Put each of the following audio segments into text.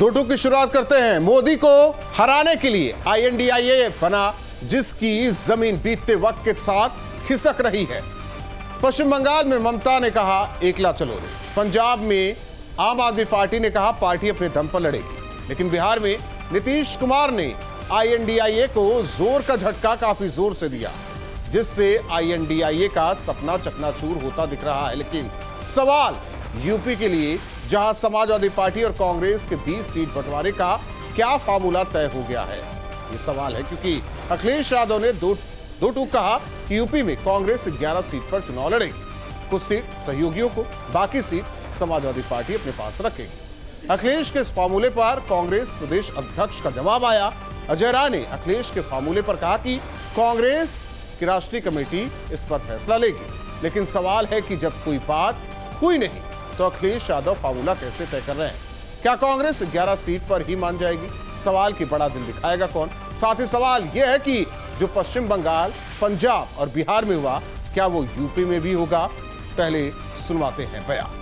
दो टूक की शुरुआत करते हैं। मोदी को हराने के लिए INDIA बना, जिसकी जमीन बीतते वक्त के साथ खिसक रही है। पश्चिम बंगाल में ममता ने कहा एकला चलो रे। पंजाब में आम आदमी पार्टी ने कहा पार्टी अपने दम पर लड़ेगी। लेकिन बिहार में नीतीश कुमार ने INDIA को जोर का झटका काफी जोर से दिया, जिससे INDIA का सपना चकनाचूर होता दिख रहा है। लेकिन सवाल यूपी के लिए, जहां समाजवादी पार्टी और कांग्रेस के बीच सीट बंटवारे का क्या फार्मूला तय हो गया है, ये सवाल है। क्योंकि अखिलेश यादव ने दो टूक कहा कि यूपी में कांग्रेस 11 सीट पर चुनाव लड़ेगी, कुछ सीट सहयोगियों को, बाकी सीट समाजवादी पार्टी अपने पास रखेगी। अखिलेश के इस फार्मूले पर कांग्रेस प्रदेश अध्यक्ष का जवाब आया। अजय राय ने अखिलेश के फार्मूले पर कहा कि कांग्रेस की राष्ट्रीय कमेटी इस पर फैसला लेगी। लेकिन सवाल है कि जब कोई बात हुई नहीं तो अखिलेश यादव फार्मूला कैसे तय कर रहे हैं? क्या कांग्रेस 11 सीट पर ही मान जाएगी? सवाल की बड़ा दिल दिखाएगा कौन? साथ ही सवाल यह है कि जो पश्चिम बंगाल, पंजाब और बिहार में हुआ, क्या वो यूपी में भी होगा? पहले सुनवाते हैं बयान।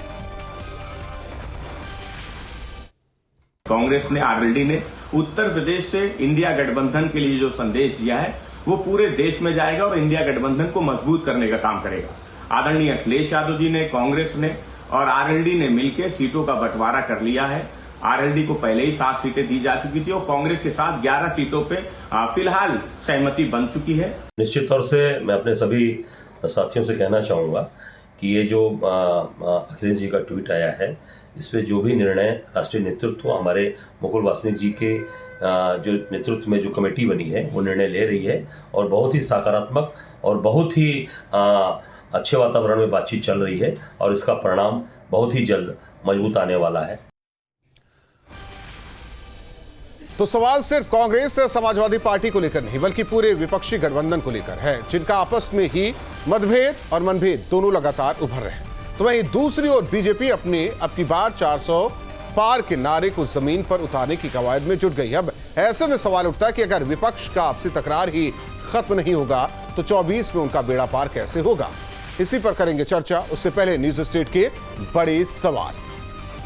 कांग्रेस ने, आरएलडी ने उत्तर प्रदेश से इंडिया गठबंधन के लिए जो संदेश दिया है वो पूरे देश में जाएगा और इंडिया गठबंधन को मजबूत करने का काम करेगा। आदरणीय अखिलेश यादव जी ने, कांग्रेस ने और आरएलडी ने मिलकर सीटों का बंटवारा कर लिया है। आरएलडी को पहले ही 7 सीटें दी जा चुकी थी और कांग्रेस के साथ 11 सीटों पे फिलहाल सहमति बन चुकी है। निश्चित तौर से मैं अपने सभी साथियों से कहना चाहूँगा कि ये जो अखिलेश जी का ट्वीट आया है, इस पे जो भी निर्णय राष्ट्रीय नेतृत्व, हमारे मुकुल वासनिक जी के जो नेतृत्व में जो कमेटी बनी है, वो निर्णय ले रही है और बहुत ही सकारात्मक और बहुत ही अच्छे वातावरण में बातचीत चल रही है और इसका परिणाम बहुत ही जल्द मजबूत आने वाला है। तो सवाल सिर्फ कांग्रेस या समाजवादी पार्टी को लेकर नहीं, बल्कि पूरे विपक्षी गठबंधन को लेकर है, जिनका आपस में ही मतभेद और मनभेद दोनों लगातार उभर रहे हैं। तो वहीं दूसरी ओर बीजेपी अपने अब की बार 400 पार के नारे को जमीन पर उतारने की कवायद में जुट गई। अब ऐसे में सवाल उठता है कि अगर विपक्ष का आपसी तकरार ही खत्म नहीं होगा तो 24 में उनका बेड़ा पार कैसे होगा? इसी पर करेंगे चर्चा। उससे पहले न्यूज स्टेट के बड़े सवाल।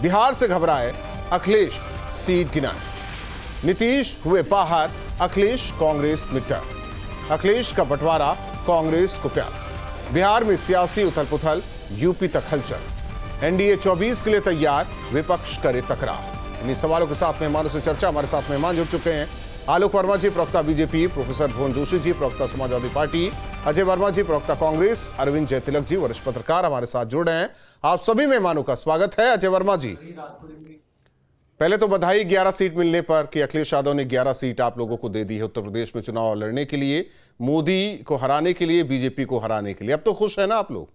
बिहार से घबराए अखिलेश, सीट गिनाए। नीतीश हुए बाहर, अखिलेश कांग्रेस में डर। अखिलेश का बंटवारा कांग्रेस को प्यार। बिहार में सियासी उथल पुथल, यूपी तक हलचल। एनडीए 24 के लिए तैयार, विपक्ष करे तकरार। इन्हीं सवालों के साथ मेहमानों से चर्चा। हमारे साथ मेहमान जुड़ चुके हैं। आलोक वर्मा जी, प्रवक्ता बीजेपी, प्रोफेसर भुवन जोशी जी, प्रवक्ता समाजवादी पार्टी, अजय वर्मा जी, प्रवक्ता कांग्रेस, अरविंद जयतिलक जी, वरिष्ठ पत्रकार हमारे साथ जुड़ रहे हैं। आप सभी मेहमानों का स्वागत है। अजय वर्मा जी, पहले तो बधाई 11 सीट मिलने पर कि अखिलेश यादव ने 11 सीट आप लोगों को दे दी है उत्तर प्रदेश में चुनाव लड़ने के लिए, मोदी को हराने के लिए, बीजेपी को हराने के लिए। अब तो खुश है ना आप लोग?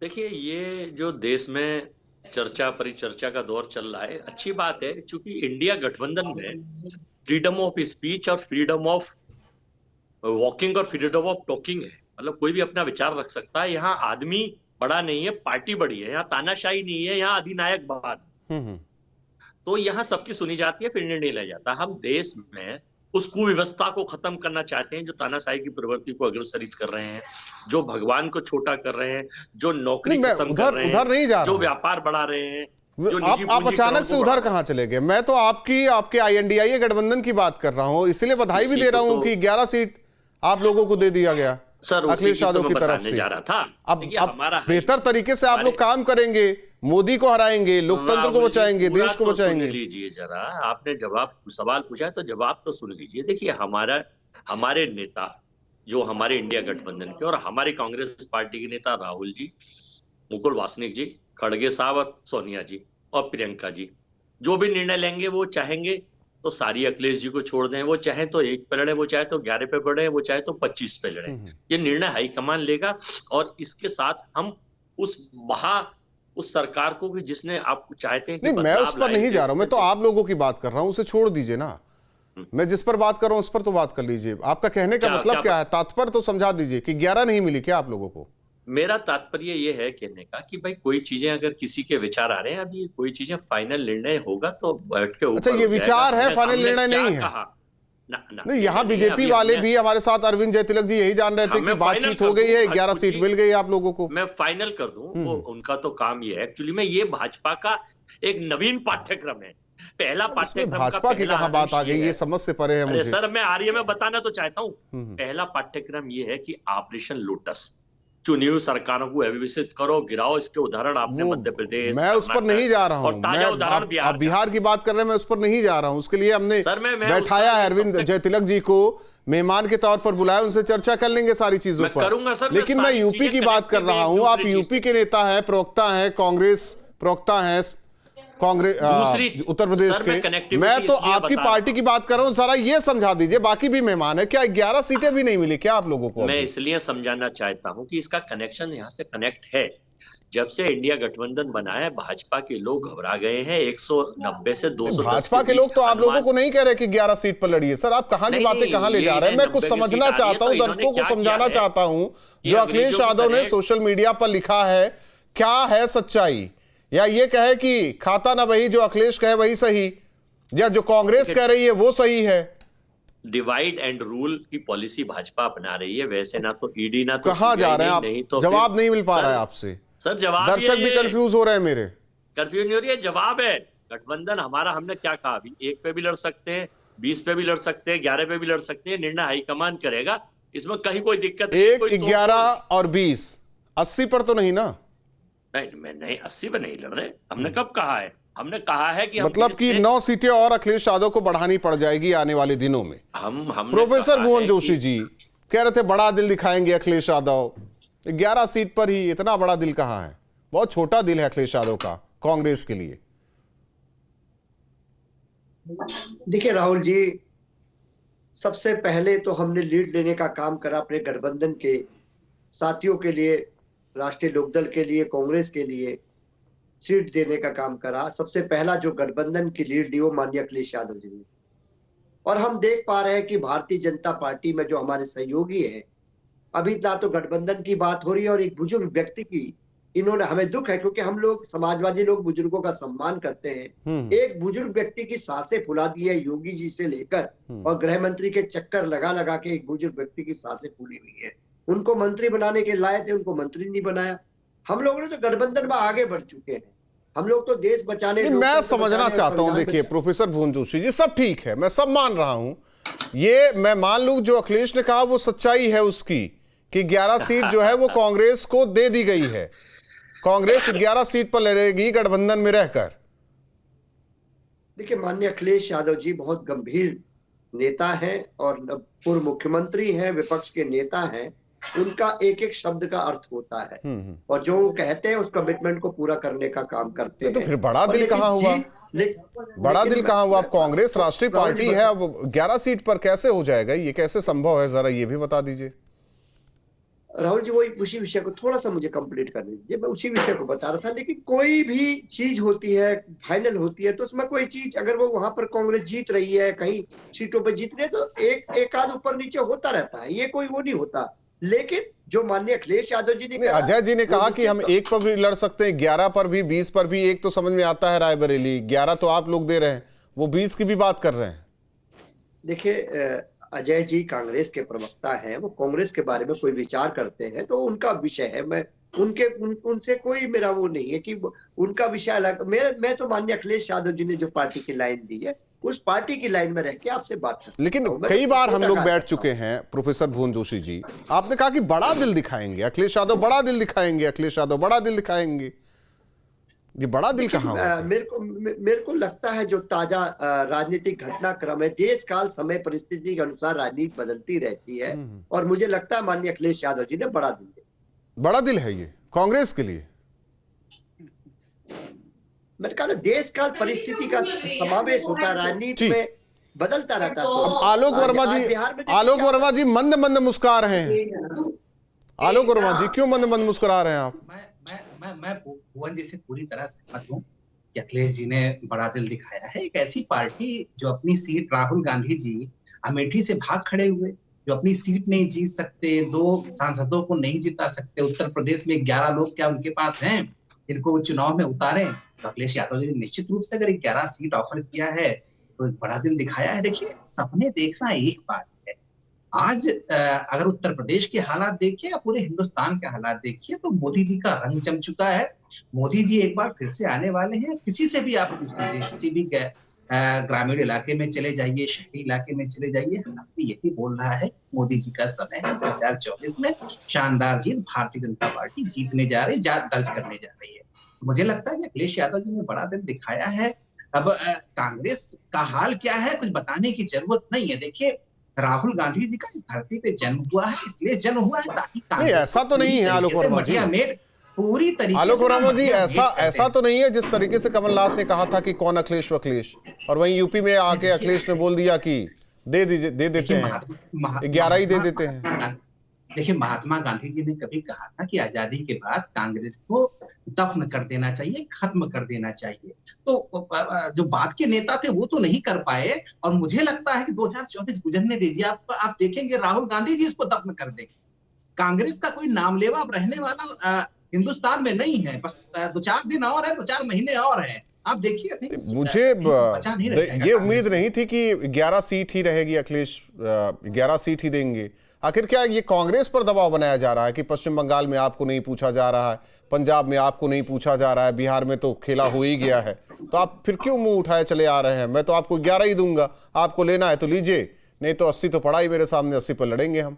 देखिए, ये जो देश में चर्चा परिचर्चा का दौर चल रहा है, अच्छी बात है, क्योंकि इंडिया गठबंधन में फ्रीडम ऑफ स्पीच और फ्रीडम ऑफ वॉकिंग और फ्रीडम ऑफ टॉकिंग है। मतलब कोई भी अपना विचार रख सकता है। यहाँ आदमी बड़ा नहीं है, पार्टी बड़ी है। यहाँ तानाशाही नहीं है, यहाँ अधिनायकवाद। तो यहाँ सबकी सुनी जाती है, फिर निर्णय लिया जाता है। हम देश में उस कुव्यवस्था को खत्म करना चाहते हैं जो तानाशाही की प्रवृत्ति को अग्रसरित कर रहे हैं, जो भगवान को छोटा कर रहे हैं, जो नौकरी खत्म कर रहे हैं, नहीं जा जो व्यापार बढ़ा रहे हैं। आप अचानक से उधर कहां चले गए? मैं तो आपके INDIA गठबंधन की बात कर रहा हूं, इसलिए बधाई भी दे रहा हूं कि 11 सीट आप लोगों को दे दिया गया सर अखिलेश यादव की तरफ से। जा रहा था। अब बेहतर तरीके से आप लोग काम करेंगे, मोदी को हराएंगे, लोकतंत्र को बचाएंगे, देश को बचाएंगे। लीजिए जरा, आपने सवाल पूछा है तो जवाब तो सुन लीजिए। देखिए, हमारे नेता जो हमारे इंडिया गठबंधन के और हमारी कांग्रेस पार्टी के नेता राहुल जी, मुकुल वासनिक जी, खड़गे साहब और सोनिया जी और प्रियंका जी, जो भी निर्णय लेंगे वो चाहेंगे तो सारी अखिलेश जी को छोड़ दें। वो चाहे तो 1 पे लड़े, वो चाहे तो 11 पे बढ़े, वो चाहे तो 25 पे लड़े। ये निर्णय हाईकमान लेगा और इसके साथ हम उस सरकार को भी जिसने आप चाहते हैं। नहीं, मैं उस पर नहीं जा रहा हूं, मैं तो आप लोगों की बात कर रहा हूं, उसे छोड़ दीजिए ना। मैं जिस पर बात कर रहा हूं उस पर तो बात कर लीजिए। आपका कहने का मतलब क्या है? तात्पर्य तो समझा दीजिए कि 11 नहीं मिली क्या आप लोगों को? मेरा तात्पर्य ये है कहने का कि भाई कोई चीजें अगर किसी के विचार आ रहे हैं, अभी कोई चीजें फाइनल निर्णय होगा तो बैठ के ऊपर। अच्छा, ये विचार है, फाइनल निर्णय नहीं है? नहीं, यहाँ बीजेपी वाले भी हमारे साथ, अरविंद जयतिलक जी यही जान रहे थे कि बातचीत हो गई है, 11 सीट मिल गई आप लोगों को। मैं फाइनल कर दूं, वो उनका तो काम ये है। एक्चुअली में ये भाजपा का एक नवीन पाठ्यक्रम है। पहला इसमें पाठ्यक्रम भाजपा की कहाँ बात आ गई, ये समझ से परे है अरे मुझे। सर, मैं आर्य में बताना तो चाहता हूँ। पहला पाठ्यक्रम ये है कि ऑपरेशन लोटस, चुनी हुई सरकारों को अभिषेक करो, गिराओ। इसके उदाहरण आपने वो मध्य प्रदेश, मैं उस पर नहीं जा रहा और हूं, ताजा मैं उदाहरण आप बिहार बिहार की बात कर रहे हैं, मैं उस पर नहीं जा रहा हूं। उसके लिए हमने सर, मैं बैठाया है अरविंद जयतिलक जी को, मेहमान के तौर पर बुलाया, उनसे चर्चा कर लेंगे सारी चीजों मैं पर। करूंगा सर, लेकिन मैं यूपी की बात कर रहा हूं। आप यूपी के नेता हैं, प्रवक्ता हैं, कांग्रेस प्रवक्ता हैं, कांग्रेस उत्तर प्रदेश के। मैं तो आपकी पार्टी की बात कर रहा हूं, जरा ये समझा दीजिए। बाकी भी मेहमान है, क्या 11 सीटें भी नहीं मिली क्या आप लोगों को? मैं इसलिए समझाना चाहता हूं कि इसका कनेक्शन यहां से कनेक्ट है। जब से इंडिया गठबंधन बना है, भाजपा के लोग घबरा गए हैं। 190 से 210 भाजपा के लोग तो आप लोगों को नहीं कह रहे कि 11 सीट पर लड़िए। सर, आप कहां की बातें कहां ले जा रहे हैं? मैं कुछ समझना चाहता हूं, दर्शकों को समझाना चाहता हूं। जो अखिलेश यादव ने सोशल मीडिया पर लिखा है, क्या है सच्चाई? या ये कहे कि खाता ना वही, जो अखिलेश कहे वही सही, या जो कांग्रेस कह रही है वो सही है? डिवाइड एंड रूल की पॉलिसी भाजपा अपना रही है। वैसे ना तो ईडी, ना तो कहां जा रहे हैं आप? नहीं तो जवाब नहीं मिल पा रहा है आपसे सर। जवाब दर्शक भी कंफ्यूज हो रहे हैं मेरे। कंफ्यूज नहीं हो रही है, जवाब है। गठबंधन हमारा, हमने क्या कहा अभी, 1 पे भी लड़ सकते हैं, 20 पे भी लड़ सकते हैं, 11 पे भी लड़ सकते हैं। निर्णय हाईकमान करेगा, इसमें कहीं कोई दिक्कत नहीं। 1, 11 और 20, 80 पर तो नहीं ना? नहीं, मैं नहीं 80 पे नहीं लड़ रहे। हमने कब कहा है? हमने कहा है कि मतलब कि 9 सीटें और अखिलेश यादव को बढ़ानी पड़ जाएगी आने वाले दिनों में। प्रोफेसर भुवन जोशी जी कह रहे थे बड़ा दिल दिखाएंगे अखिलेश यादव। 11 सीट पर ही इतना बड़ा दिल कहां है? बहुत छोटा दिल है अखिलेश यादव का कांग्रेस के लिए। देखिए राहुल जी, सबसे पहले तो हमने लीड लेने का काम करा अपने गठबंधन के साथियों के लिए, राष्ट्रीय लोकदल के लिए, कांग्रेस के लिए सीट देने का काम करा। सबसे पहला जो गठबंधन की लीड ली वो माननीय अखिलेश यादव जी ने। और हम देख पा रहे हैं कि भारतीय जनता पार्टी में जो हमारे सहयोगी है, अभी ना तो गठबंधन की बात हो रही है और एक बुजुर्ग व्यक्ति की इन्होंने, हमें दुख है क्योंकि हम लोग समाजवादी लोग बुजुर्गों का सम्मान करते हैं। एक बुजुर्ग व्यक्ति की सांसें फुला दी है योगी जी से लेकर, और गृह मंत्री के चक्कर लगा लगा के एक बुजुर्ग व्यक्ति की सांसें फूली हुई है। उनको मंत्री बनाने के लाए थे, उनको मंत्री नहीं बनाया। हम लोगों ने तो गठबंधन में आगे बढ़ चुके हैं। हम लोग तो देश बचाने, मैं समझना चाहता हूं, देखिए प्रोफेसर भुवन जोशी जी, सब ठीक है, मैं सब मान रहा हूं। ये मैं मान लूं जो अखिलेश ने कहा वो सच्चाई है उसकी, कि 11 सीट जो है वो कांग्रेस को दे दी गई है। कांग्रेस 11 सीट पर लड़ेगी गठबंधन में रहकर। देखिए माननीय अखिलेश यादव जी बहुत गंभीर नेता हैं और पूर्व मुख्यमंत्री हैं, विपक्ष के नेता हैं। उनका एक एक शब्द का अर्थ होता है और जो वो कहते हैं उस कमिटमेंट को पूरा करने का काम करते हैं। तो फिर बड़ा दिल कहां हुआ? बड़ा दिल कहां हुआ? अब कांग्रेस राष्ट्रीय पार्टी है, अब 11 सीट पर कैसे हो जाएगा? ये कैसे संभव है, जरा ये भी बता दीजिए। राहुल जी, वही उसी विषय को थोड़ा सा मुझे कंप्लीट कर दीजिए। मैं उसी विषय को बता रहा था। लेकिन कोई भी चीज होती है, फाइनल होती है, तो उसमें कोई चीज अगर वो वहां पर कांग्रेस जीत रही है, कहीं सीटों पर जीत रही है, तो एक आध ऊपर नीचे होता रहता है, ये कोई वो नहीं होता। लेकिन जो माननीय अखिलेश यादव जी ने, अजय जी ने कहा कि हम 1 पर भी लड़ सकते हैं, 11 पर भी, 20 पर भी। एक तो समझ में आता है रायबरेली, 11 तो आप लोग दे रहे हैं, वो 20 की भी बात कर रहे हैं। देखिए अजय जी कांग्रेस के प्रवक्ता हैं, वो कांग्रेस के बारे में कोई विचार करते हैं तो उनका विषय है। मैं उनसे कोई मेरा वो नहीं है कि उनका विषय अलग। मैं तो माननीय अखिलेश यादव जी ने जो पार्टी की लाइन दी है उस पार्टी की लाइन में रह के आपसे बात करता हूं। लेकिन कई बार हम लोग बैठ चुके हैं प्रोफेसर भुवन जोशी जी, आपने कहा कि बड़ा दिल दिखाएंगे अखिलेश यादव, बड़ा दिल दिखाएंगे अखिलेश यादव, बड़ा दिल दिखाएंगे। ये बड़ा दिल कहां हुआ? मेरे को लगता है जो ताजा राजनीतिक घटनाक्रम है, देश काल समय परिस्थिति के अनुसार राजनीति बदलती रहती है, और मुझे लगता है माननीय अखिलेश यादव जी ने बड़ा दिल दिया। बड़ा दिल है ये कांग्रेस के लिए। मैंने कहा देश काल परिस्थिति का समावेश होता है, राजनीति में बदलता रहता है। आलोक वर्मा जी मंद मंद मुस्कुरा रहे हैं। आलोक वर्मा जी क्यों मंद मंद मुस्कुरा रहे हैं आप? मैं भुवन जी से पूरी तरह सहमत हूँ कि अखिलेश जी ने बड़ा दिल दिखाया है। एक ऐसी पार्टी जो अपनी सीट, राहुल गांधी जी अमेठी से भाग खड़े हुए, जो अपनी सीट नहीं जीत सकते, 2 सांसदों को नहीं जिता सकते, उत्तर प्रदेश में 11 लोग क्या उनके पास हैं इनको वो चुनाव में उतारें, तो अखिलेश यादव जी ने निश्चित रूप से अगर 11 सीट ऑफर किया है तो एक बड़ा दिल दिखाया है। देखिए, सपने देखना एक बात है, आज अगर उत्तर प्रदेश के हालात देखिए या पूरे हिंदुस्तान के हालात देखिए तो मोदी जी का रंग जम चुका है। मोदी जी एक बार फिर से आने वाले हैं। किसी से भी आप पूछ लीजिए, किसी भी ग्रामीण इलाके में चले जाइए, शहरी इलाके में चले जाइए, हर कोई यही बोल रहा है मोदी जी का समय है। 2024 में शानदार जीत, भारतीय जनता पार्टी जीतने जा रही, दर्ज करने जा रही है। मुझे लगता है कि अखिलेश यादव जी ने बड़ा दिन दिखाया है। अब कांग्रेस का हाल क्या है कुछ बताने की जरूरत नहीं है। देखिए, राहुल गांधी जी का इस धरती पे जन्म हुआ है, इसलिए जन्म हुआ है ताकि नहीं, ऐसा तो नहीं है आलोक वर्मा जी। पूरी तरीके आलोक वर्मा जी, से ऐसा तो नहीं है जिस तरीके से कमलनाथ ने कहा था कि कौन अखिलेश वखिलेश, और वहीं यूपी में आके अखिलेश ने बोल दिया कि दे देते हैं 11 ही दे देते हैं। देखिए, महात्मा गांधी जी ने कभी कहा था कि आजादी के बाद कांग्रेस को दफन कर देना चाहिए, खत्म कर देना चाहिए। तो जो बाद के नेता थे वो तो नहीं कर पाए, और मुझे लगता है कि 2024 गुजरने दीजिए, आप देखेंगे राहुल गांधी जी इसको दफन कर देंगे। कांग्रेस का कोई नामलेवा अब रहने वाला हिंदुस्तान में नहीं है। बस 2-4 दिन और है, 2-4 महीने और हैं। आप देखिए, मुझे ये उम्मीद नहीं थी कि 11 सीट ही रहेगी, अखिलेश 11 सीट ही देंगे। आखिर क्या ये कांग्रेस पर दबाव बनाया जा रहा है कि पश्चिम बंगाल में आपको नहीं पूछा जा रहा है, पंजाब में आपको नहीं पूछा जा रहा है, बिहार में तो खेला हो ही गया है, तो आप फिर क्यों मुंह उठाए चले आ रहे हैं? मैं तो आपको 11 ही दूंगा, आपको लेना है तो लीजिए, नहीं तो 80 तो पड़ा ही मेरे सामने, 80 पर लड़ेंगे हम।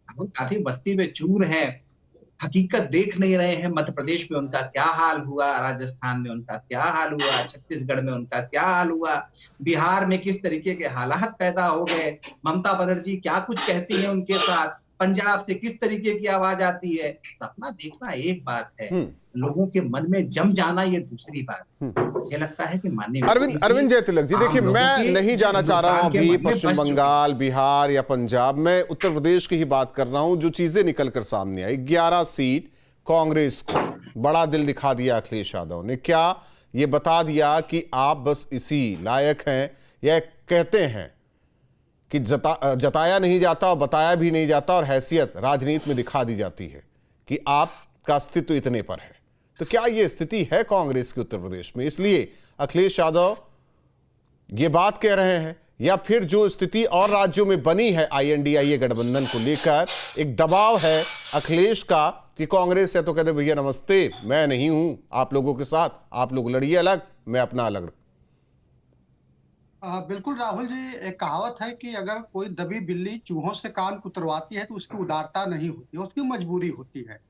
काफी बस्ती में चूर है, हकीकत देख नहीं रहे हैं। मध्य प्रदेश में उनका क्या हाल हुआ, राजस्थान में उनका क्या हाल हुआ, छत्तीसगढ़ में उनका क्या हाल हुआ, बिहार में किस तरीके के हालात पैदा हो गए, ममता बनर्जी क्या कुछ कहती है उनके साथ, पंजाब से किस तरीके की आवाज आती है। सपना देखना एक बात है, लोगों के मन में जम जाना ये दूसरी बात। मुझे लगता है कि माननीय अरविंद जयतिलक जी, देखिए, मैं नहीं जाना चाह रहा हूं अभी पश्चिम बंगाल, बिहार या पंजाब, मैं उत्तर प्रदेश की ही बात कर रहा हूं। जो चीजें निकलकर सामने आई, 11 सीट कांग्रेस को, बड़ा दिल दिखा दिया अखिलेश यादव ने। क्या ये बता दिया कि आप बस इसी लायक हैं, या कहते हैं कि जताया नहीं जाता और बताया भी नहीं जाता, और हैसियत राजनीति में दिखा दी जाती है कि आपका अस्तित्व इतने पर है? तो क्या ये स्थिति है कांग्रेस के उत्तर प्रदेश में, इसलिए अखिलेश यादव ये बात कह रहे हैं, या फिर जो स्थिति और राज्यों में बनी है INDIA गठबंधन को लेकर, एक दबाव है अखिलेश का कि कांग्रेस है तो कहते भैया नमस्ते, मैं नहीं हूं आप लोगों के साथ, आप लोग लड़िए अलग, मैं अपना अलग। बिल्कुल राहुल जी, एक कहावत है कि अगर कोई दबी बिल्ली चूहों से कान कुतरवाती है तो उसकी उदारता नहीं होती, उसकी मजबूरी होती है।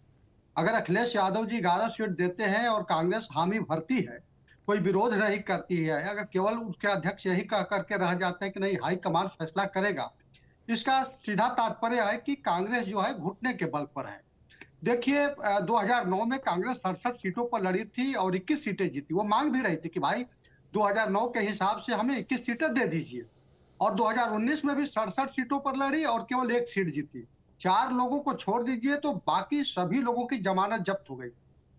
अगर अखिलेश यादव जी 11 सीट देते हैं और कांग्रेस हामी भरती है, कोई विरोध नहीं करती है, अगर केवल उसके अध्यक्ष यही कह करके रह जाते हैं कि नहीं हाईकमान फैसला करेगा, इसका सीधा तात्पर्य है कि कांग्रेस जो है घुटने के बल पर है। देखिए, 2009 में कांग्रेस 67 सीटों पर लड़ी थी और 21 सीटें जीती। वो मांग भी रही थी कि भाई 2009 के हिसाब से हमें 21 सीटें दे दीजिए, और 2019 में भी 67 सीटों पर लड़ी और केवल 1 सीट जीती। 4 लोगों को छोड़ दीजिए तो बाकी सभी लोगों की जमानत जब्त हो गई।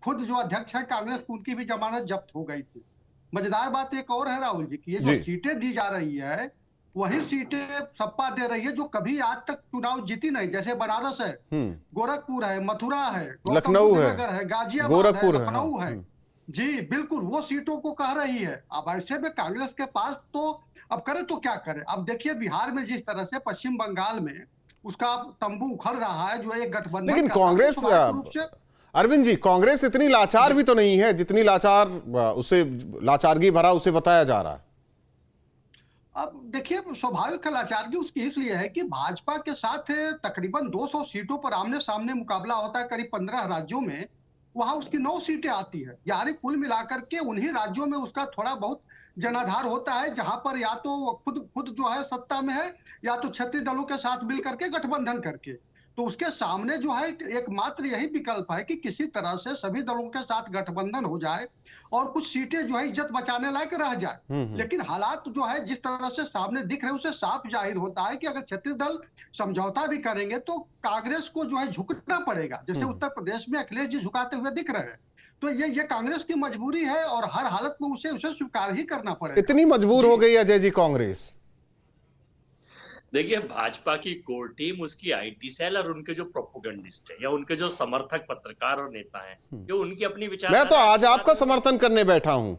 खुद जो अध्यक्ष है कांग्रेस, उनकी भी जमानत जब्त हो गई थी। मजेदार बात एक और है राहुल जी, कि ये जो सीटें दी जा रही है वही सीटें सपा दे रही है जो कभी आज तक चुनाव जीती नहीं। जैसे बनारस है, गोरखपुर है, मथुरा है, लखनऊ है, गाजियाबाद गोरखपुर है, लखनऊ है। जी बिल्कुल, वो सीटों को कह रही है। अब ऐसे में कांग्रेस के पास तो अब करे तो क्या करे। अब देखिए, बिहार में जिस तरह से, पश्चिम बंगाल में उसका तंबू उखड़ रहा है, जो एक गठबंधन, लेकिन कांग्रेस, अरविंद जी, कांग्रेस इतनी लाचार भी तो नहीं है जितनी लाचारगी भरा उसे बताया जा रहा है। अब देखिए, स्वाभाविक लाचारगी उसकी इसलिए है कि भाजपा के साथ तकरीबन 200 सीटों पर आमने सामने मुकाबला होता है, करीब 15 राज्यों में। वहां उसकी 9 सीटें आती है, यानी कुल मिलाकर के उन्हीं राज्यों में उसका थोड़ा बहुत जनाधार होता है, जहां पर या तो वो खुद जो है सत्ता में है, या तो क्षेत्रीय दलों के साथ मिल करके गठबंधन करके। तो उसके सामने जो है एकमात्र यही विकल्प है कि किसी तरह से सभी दलों के साथ गठबंधन हो जाए और कुछ सीटें जो है इज्जत बचाने लायक रह जाए। लेकिन हालात जो है जिस तरह से सामने दिख रहे हैं, उससे साफ जाहिर होता है कि अगर क्षेत्रीय दल समझौता भी करेंगे तो कांग्रेस को जो है झुकना पड़ेगा, जैसे उत्तर प्रदेश में अखिलेश जी झुकाते हुए दिख रहे हैं। तो ये कांग्रेस की मजबूरी है और हर हालत में उसे स्वीकार ही करना पड़ेगा। इतनी मजबूर हो गई अजय जी कांग्रेस? देखिए, भाजपा की कोर टीम, उसकी IT सेल और उनके जो प्रोपेगेंडिस्ट है या उनके जो समर्थक पत्रकार और नेता हैं, जो उनकी अपनी विचार। मैं तो आज आपका समर्थन करने बैठा हूं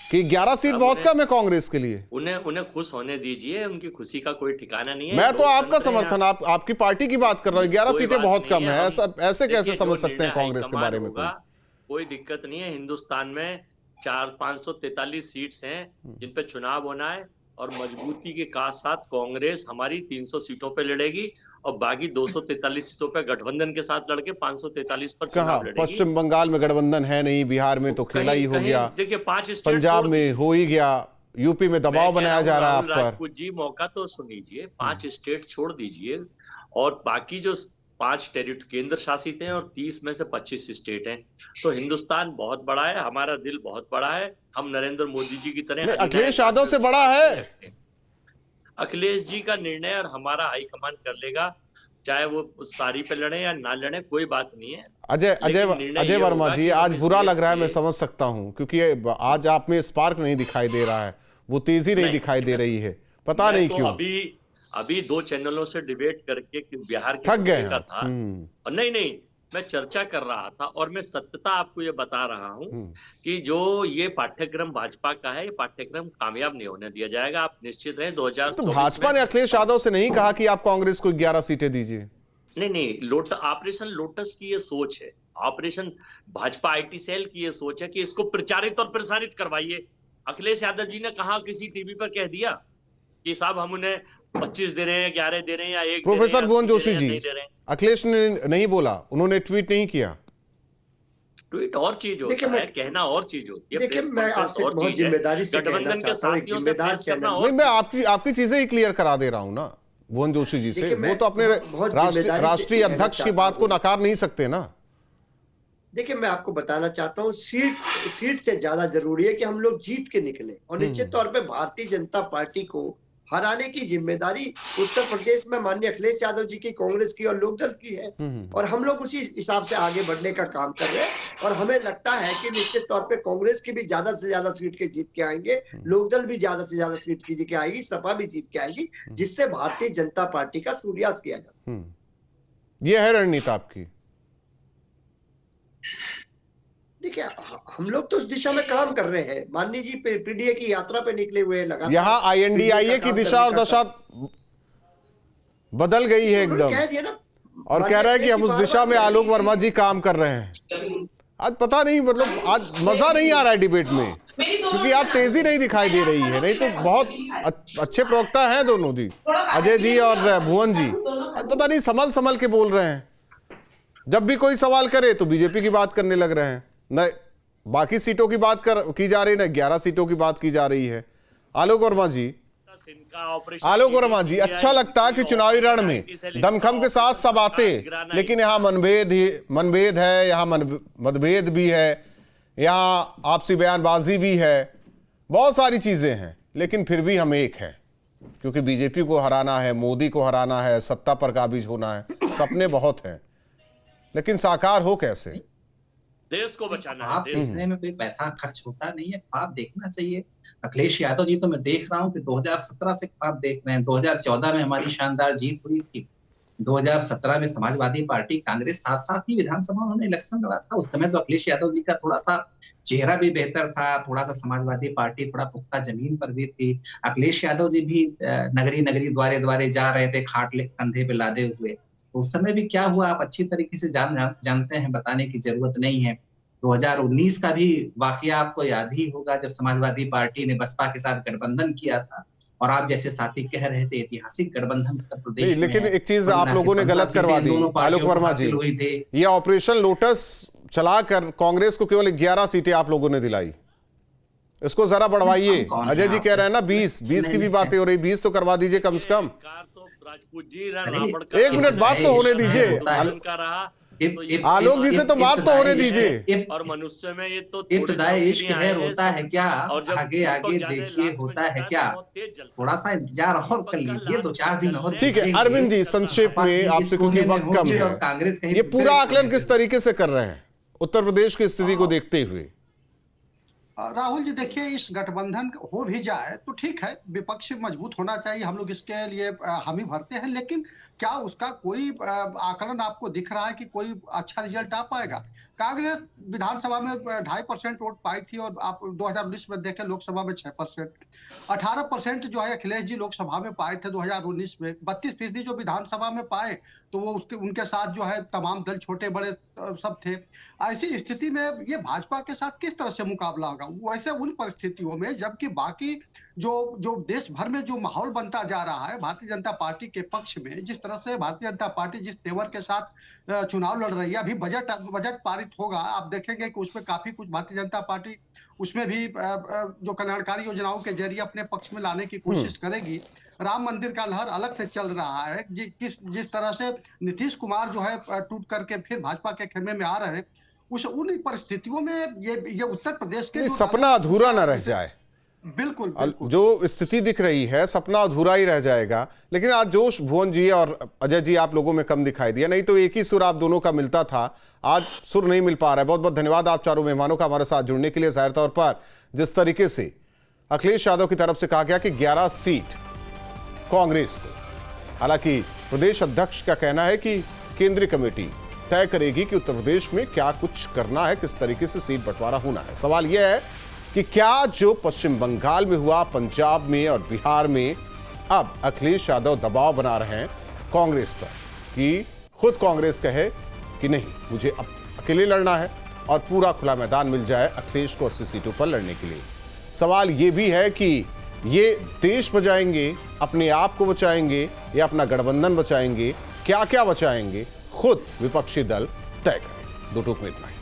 कि 11 सीट बहुत कम है कांग्रेस के लिए। उन्हें खुश होने दीजिए, उनकी खुशी का कोई ठिकाना नहीं है। मैं तो आपका समर्थन, आपकी पार्टी की बात कर रहा हूँ। 11 सीटें बहुत कम है, ऐसे कैसे समझ सकते हैं कांग्रेस के बारे में? कोई दिक्कत नहीं है। हिंदुस्तान में 543 सीट्स हैं जिन पे चुनाव होना है, और मजबूती के साथ कांग्रेस हमारी 300 सीटों पे लड़ेगी और बाकी 243 सीटों पे गठबंधन के साथ लड़के 543 पर चुनाव लड़ेगी। पश्चिम बंगाल में गठबंधन है नहीं, बिहार में तो खेला ही हो गया, देखिए 5 पंजाब में हो ही गया, यूपी में दबाव बनाया जा रहा है आप पर। राजपूत जी मौका तो सुनीजिए, 5 स्टेट छोड़ दीजिए और बाकी जो 5 टेरिटरी केंद्र शासित हैं और 30 में से 25 स्टेट हैं, तो हिंदुस्तान बहुत बड़ा है, हमारा दिल बहुत बड़ा है। हम नरेंद्र मोदी जी की तरह अखिलेश यादव से बड़ा है। अखिलेश जी का निर्णय और हमारा हाईकमान कर लेगा, चाहे वो सारी पे लड़े या ना लड़े, कोई बात नहीं है। अजय वर्मा जी, आज बुरा लग रहा है, मैं समझ सकता हूं, क्योंकि आज आप में स्पार्क नहीं दिखाई दे रहा है, वो तेजी नहीं दिखाई दे रही है, पता नहीं क्यों। अभी 2 चैनलों से डिबेट करके बिहार के थक गए का था, और नहीं मैं चर्चा कर रहा था, और मैं सत्यता आपको ये बता रहा हूं कि जो ये पाठ्यक्रम भाजपा का है, ये पाठ्यक्रम कामयाब नहीं होने दिया जाएगा। आप निश्चित रहें। 2024 तो भाजपा ने अखिलेश यादव से नहीं कहा कि आप कांग्रेस को 11 सीटें दीजिए? नहीं, ऑपरेशन लोटस की ये सोच है, ऑपरेशन भाजपा IT सेल की ये सोच है कि इसको प्रचारित और प्रसारित करवाइए। अखिलेश यादव जी ने कहा, किसी टीवी पर कह दिया कि साहब हम उन्हें 25 दे रहे हैं, 11 दे रहे हैं या 1। प्रोफेसर भुवन जोशी जी, अखिलेश ने नहीं बोला, उन्होंने ट्वीट नहीं किया। ट्वीट और चीज होता है, कहना और चीज होती है। देखिए, मैं आपसे बहुत जिम्मेदारी से गठबंधन के साथियों से प्रेस करना और नहीं, मैं आपकी चीजें ही क्लियर करा दे रहा हूं ना भुवन जोशी जी से। वो तो अपने राष्ट्रीय अध्यक्ष की बात को नकार नहीं सकते ना। देखिए, मैं आपको बताना चाहता हूँ, सीट से ज्यादा जरूरी है कि हम लोग जीत के निकले, और निश्चित तौर पे भारतीय जनता पार्टी को हराने की जिम्मेदारी उत्तर प्रदेश में माननीय अखिलेश यादव जी की, कांग्रेस की और लोकदल की है, और हम लोग उसी हिसाब से आगे बढ़ने का काम कर रहे हैं। और हमें लगता है कि निश्चित तौर पे कांग्रेस की भी ज्यादा से ज्यादा सीट के जीत के आएंगे, लोकदल भी ज्यादा से ज्यादा सीट की जीत के आएगी, सपा भी जीत के आएगी, जिससे भारतीय जनता पार्टी का सूर्यास्त किया जाए। ये है रणनीति आपकी? देखिए, हम लोग तो उस दिशा में काम कर रहे हैं। माननीय जी PDA की यात्रा पे निकले हुए लगातार। यहाँ INDIA की दिशा और दशा बदल गई है एकदम, और कह रहा है कि हम उस दिशा में आलोक वर्मा जी काम कर रहे हैं। आज पता नहीं, मतलब आज मजा नहीं आ रहा है डिबेट में, क्योंकि आज तेजी नहीं दिखाई दे रही है। नहीं तो बहुत अच्छे प्रवक्ता हैं दोनों जी, अजय जी और भुवन जी। आज पता नहीं संभल के बोल रहे हैं। जब भी कोई सवाल करे तो बीजेपी की बात करने लग रहे हैं, न बाकी सीटों की बात की जा रही है, न 11 सीटों की बात की जा रही है। आलोक वर्मा जी, अच्छा लगता है कि चुनावी रण में दमखम के साथ सब आते, लेकिन यहाँ मनभेद है, यहाँ मतभेद भी है, यहाँ आपसी बयानबाजी भी है, बहुत सारी चीजें हैं, लेकिन फिर भी हम एक हैं, क्योंकि बीजेपी को हराना है, मोदी को हराना है, सत्ता पर काबिज होना है। सपने बहुत हैं, लेकिन साकार हो कैसे? देश को बचाना है। आप देखने में कोई पैसा खर्च होता नहीं है, ख्वाब देखना चाहिए। अखिलेश यादव जी तो मैं देख रहा हूँ कि 2017 से ख्वाब देख रहे हैं। 2014 में हमारी शानदार जीत हुई थी, 2017 में समाजवादी पार्टी कांग्रेस साथ ही विधानसभा उन्होंने इलेक्शन लड़ा था। उस समय तो अखिलेश यादव जी का थोड़ा सा चेहरा भी बेहतर था, थोड़ा सा समाजवादी पार्टी थोड़ा पुख्ता जमीन पर भी थी। अखिलेश यादव जी भी नगरी द्वारे जा रहे थे, खाट कंधे पे लादे हुए। तो उस समय भी क्या हुआ आप अच्छी तरीके से जानते हैं, बताने की जरूरत नहीं है। 2019 का भी वाकया आपको याद ही होगा, जब समाजवादी पार्टी ने बसपा के साथ गठबंधन किया था, और आप जैसे साथी कह रहे थे ऐतिहासिक गठबंधन उत्तर प्रदेश में। लेकिन एक चीज आप लोगों ने गलत करवा दी आलोक वर्मा जी, ये ऑपरेशन लोटस चलाकर कांग्रेस को केवल 11 सीटें आप लोगों ने दिलाई। इसको जरा बढ़वाइए। अजय जी कह रहे हैं ना 20 की भी बातें हो रही, 20 तो करवा दीजिए कम से कम। एक मिनट बात तो होने दीजिए, आलोक जी से तो बात तो होने दीजिए। और मनुष्य में ये तो इब्तिदाई इश्क है, रोता है क्या, आगे देखिए होता है क्या। थोड़ा सा इंतजार और कर लीजिए, 2-4 दिन और। ठीक है अरविंद जी, संक्षेप में आपसे, क्योंकि वक्त कम है, कांग्रेस ये पूरा आकलन किस तरीके से कर रहे हैं उत्तर प्रदेश की स्थिति को देखते हुए? राहुल जी देखिए, इस गठबंधन हो भी जाए तो ठीक है, विपक्ष मजबूत होना चाहिए, हम लोग इसके लिए हामी भरते हैं, लेकिन क्या उसका कोई आकलन आपको दिख रहा है कि कोई अच्छा रिजल्ट आ पाएगा? कांग्रेस विधानसभा में 2.5% वोट पाई थी और आप 2019 में देखें लोकसभा में 6%, 18% जो है अखिलेश जी लोकसभा में पाए थे 2019 में, 32% जो विधानसभा में पाए तो वो उनके साथ जो है तमाम दल छोटे बड़े सब थे। ऐसी स्थिति में ये भाजपा के साथ किस तरह से मुकाबला होगा? वैसे उन परिस्थितियों में जबकि बाकी जो देश भर में जो माहौल बनता जा रहा है भारतीय जनता पार्टी के पक्ष में, जिस तरह से भारतीय जनता पार्टी जिस तेवर के साथ चुनाव लड़ रही है, अभी बजट पारित होगा, आप देखेंगे कि उसमें काफी कुछ भारतीय जनता पार्टी उसमें भी जो कल्याणकारी योजनाओं के जरिए अपने पक्ष में लाने की कोशिश करेगी। राम मंदिर का लहर अलग से चल रहा है, जिस तरह से नीतीश कुमार जो है टूट करके फिर भाजपा के खेमे में आ रहे हैं, उन परिस्थितियों में ये उत्तर प्रदेश के सपना अधूरा न रह जाए। बिल्कुल जो स्थिति दिख रही है सपना अधूरा ही रह जाएगा। लेकिन आज जोश भुवन जी और अजय जी आप लोगों में कम दिखाई दिया, नहीं तो एक ही सुर आप दोनों का मिलता था, आज सुर नहीं मिल पा रहा है। बहुत बहुत धन्यवाद आप चारों मेहमानों का हमारे साथ जुड़ने के लिए। जाहिर तौर पर जिस तरीके से अखिलेश यादव की तरफ से कहा गया कि 11 सीट कांग्रेस को, हालांकि प्रदेश अध्यक्ष का कहना है कि केंद्रीय कमेटी तय करेगी कि उत्तर प्रदेश में क्या कुछ करना है, किस तरीके से सीट बंटवारा होना है। सवाल यह है कि क्या जो पश्चिम बंगाल में हुआ, पंजाब में और बिहार में, अब अखिलेश यादव दबाव बना रहे हैं कांग्रेस पर कि खुद कांग्रेस कहे कि नहीं, मुझे अब अकेले लड़ना है और पूरा खुला मैदान मिल जाए अखिलेश को 80 सीटों पर लड़ने के लिए। सवाल ये भी है कि ये देश बचाएंगे, अपने आप को बचाएंगे या अपना गठबंधन बचाएंगे, क्या क्या बचाएंगे, खुद विपक्षी दल तय करें। दो टूक में इतना ही।